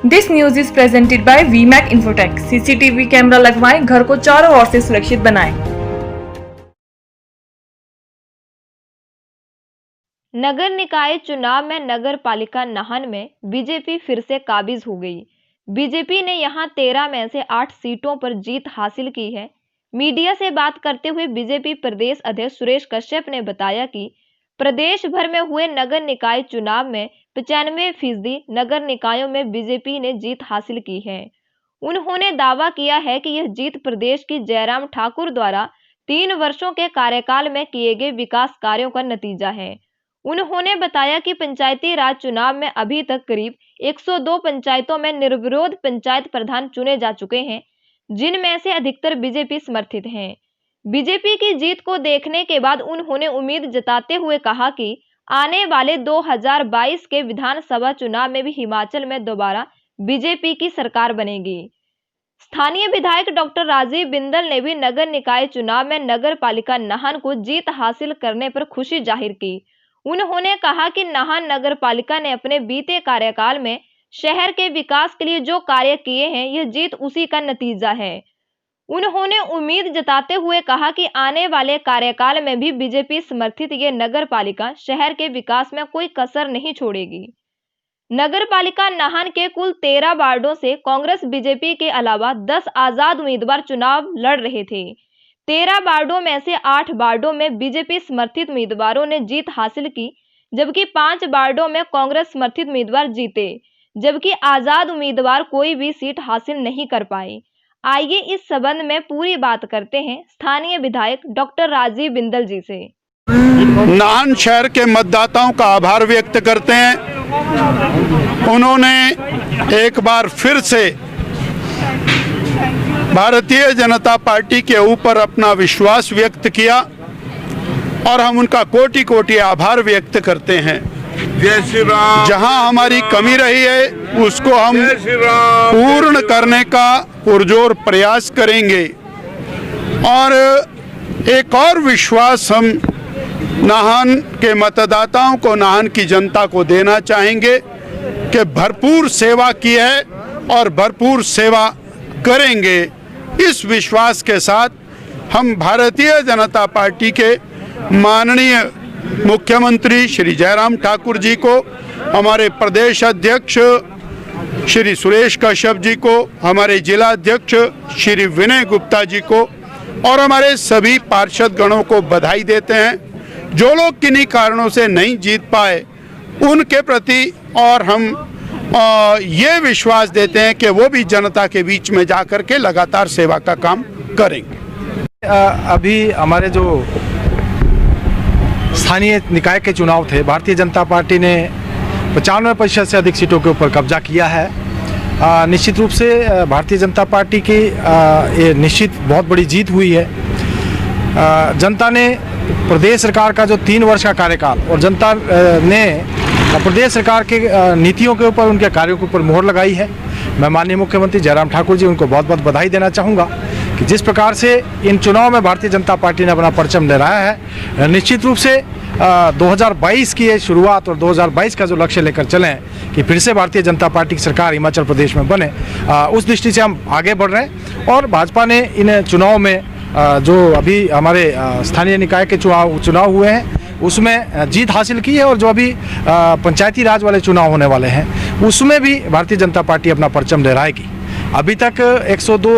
This news is presented by Vimac infotech. CCTV camera लगवाएं, घर को चारों ओर से सुरक्षित बनाएं। नगर निकाय चुनाव में नगर पालिका नाहन में बीजेपी फिर से काबिज हो गई। बीजेपी ने यहां 13 में से 8 सीटों पर जीत हासिल की है। मीडिया से बात करते हुए बीजेपी प्रदेश अध्यक्ष सुरेश कश्यप ने बताया कि प्रदेश भर में हुए नगर निकाय चुनाव में 95% नगर निकायों में बीजेपी ने जीत हासिल की है। उन्होंने दावा किया है कि यह जीत प्रदेश की जयराम ठाकुर द्वारा 3 वर्षों के कार्यकाल में किए गए विकास कार्यों का नतीजा है। उन्होंने बताया कि पंचायती राज चुनाव में अभी तक करीब 102 पंचायतों में निर्विरोध पंचायत प्रधान चुने जा चुके हैं, जिनमें से अधिकतर बीजेपी समर्थित हैं। बीजेपी की जीत को देखने के बाद उन्होंने उम्मीद जताते हुए कहा कि आने वाले 2022 के विधानसभा चुनाव में भी हिमाचल में दोबारा बीजेपी की सरकार बनेगी। स्थानीय विधायक डॉक्टर राजीव बिंदल ने भी नगर निकाय चुनाव में नगर पालिका नाहन को जीत हासिल करने पर खुशी जाहिर की। उन्होंने कहा कि नाहन नगर पालिका ने अपने बीते कार्यकाल में शहर के विकास के लिए जो कार्य किए हैं, यह जीत उसी का नतीजा है। उन्होंने उम्मीद जताते हुए कहा कि आने वाले कार्यकाल में भी बीजेपी समर्थित ये नगर पालिका शहर के विकास में कोई कसर नहीं छोड़ेगी। नगर पालिका नाहन के कुल 13 वार्डों से कांग्रेस बीजेपी के अलावा 10 आजाद उम्मीदवार चुनाव लड़ रहे थे। 13 वार्डों में से 8 वार्डों में बीजेपी समर्थित उम्मीदवारों ने जीत हासिल की, जबकि 5 वार्डों में कांग्रेस समर्थित उम्मीदवार जीते, जबकि आजाद उम्मीदवार कोई भी सीट हासिल नहीं कर पाए। आइए इस संबंध में पूरी बात करते हैं स्थानीय विधायक डॉक्टर राजीव बिंदल जी से। नाहन शहर के मतदाताओं का आभार व्यक्त करते हैं। उन्होंने एक बार फिर से भारतीय जनता पार्टी के ऊपर अपना विश्वास व्यक्त किया और हम उनका कोटि कोटि आभार व्यक्त करते हैं। जय श्री राम। जहां हमारी कमी रही है उसको हम पूर्ण करने का पुरजोर प्रयास करेंगे और एक और विश्वास हम नाहन के मतदाताओं को, नाहन की जनता को देना चाहेंगे कि भरपूर सेवा की है और भरपूर सेवा करेंगे। इस विश्वास के साथ हम भारतीय जनता पार्टी के माननीय मुख्यमंत्री श्री जयराम ठाकुर जी को, हमारे प्रदेश अध्यक्ष श्री सुरेश कश्यप जी को, हमारे जिला अध्यक्ष श्री विनय गुप्ता जी को और हमारे सभी पार्षद गणों को बधाई देते हैं। जो लोग किन्हीं कारणों से नहीं जीत पाए उनके प्रति और हम ये विश्वास देते हैं कि वो भी जनता के बीच में जाकर के लगातार सेवा का काम करेंगे। अभी हमारे जो स्थानीय निकाय के चुनाव थे, भारतीय जनता पार्टी ने 95% से अधिक सीटों के ऊपर कब्जा किया है। निश्चित रूप से भारतीय जनता पार्टी की ये निश्चित बहुत बड़ी जीत हुई है। जनता ने प्रदेश सरकार का जो 3 वर्ष का कार्यकाल और जनता ने प्रदेश सरकार के नीतियों के ऊपर, उनके कार्यों के ऊपर मोहर लगाई है। मैं माननीय मुख्यमंत्री जयराम ठाकुर जी, उनको बहुत बहुत बधाई देना चाहूँगा कि जिस प्रकार से इन चुनाव में भारतीय जनता पार्टी ने अपना परचम लहराया है। निश्चित रूप से 2022 की ये शुरुआत और 2022 का जो लक्ष्य लेकर चलें कि फिर से भारतीय जनता पार्टी की सरकार हिमाचल प्रदेश में बने, उस दृष्टि से हम आगे बढ़ रहे हैं। और भाजपा ने इन चुनाव में जो अभी हमारे स्थानीय निकाय के चुनाव हुए हैं उसमें जीत हासिल की है और जो अभी पंचायती राज वाले चुनाव होने वाले हैं उसमें भी भारतीय जनता पार्टी अपना परचम लहराएगी। अभी तक 102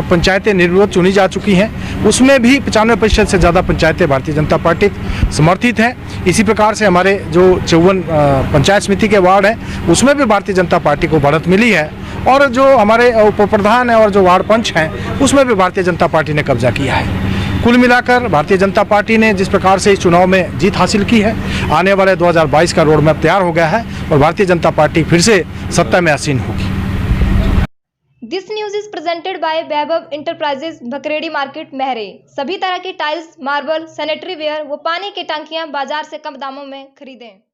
पंचायतें निर्विरोध चुनी जा चुकी हैं, उसमें भी 95% से ज़्यादा पंचायतें भारतीय जनता पार्टी समर्थित हैं। इसी प्रकार से हमारे जो 54 पंचायत समिति के वार्ड हैं उसमें भी भारतीय जनता पार्टी को बढ़त मिली है और जो हमारे उप प्रधान हैं और जो वार्ड पंच हैं उसमें भी भारतीय जनता पार्टी ने कब्जा किया है। कुल मिलाकर भारतीय जनता पार्टी ने जिस प्रकार से इस चुनाव में जीत हासिल की है, आने वाले 2022 का रोड मैप तैयार हो गया है और भारतीय जनता पार्टी फिर से सत्ता में आसीन होगी। This news is presented by Vaibhav enterprises, Bhakredi market, Mahre. सभी तरह की टाइल्स, मार्बल, सैनिटरी वेयर व पानी की टंकियां बाजार से कम दामों में खरीदें।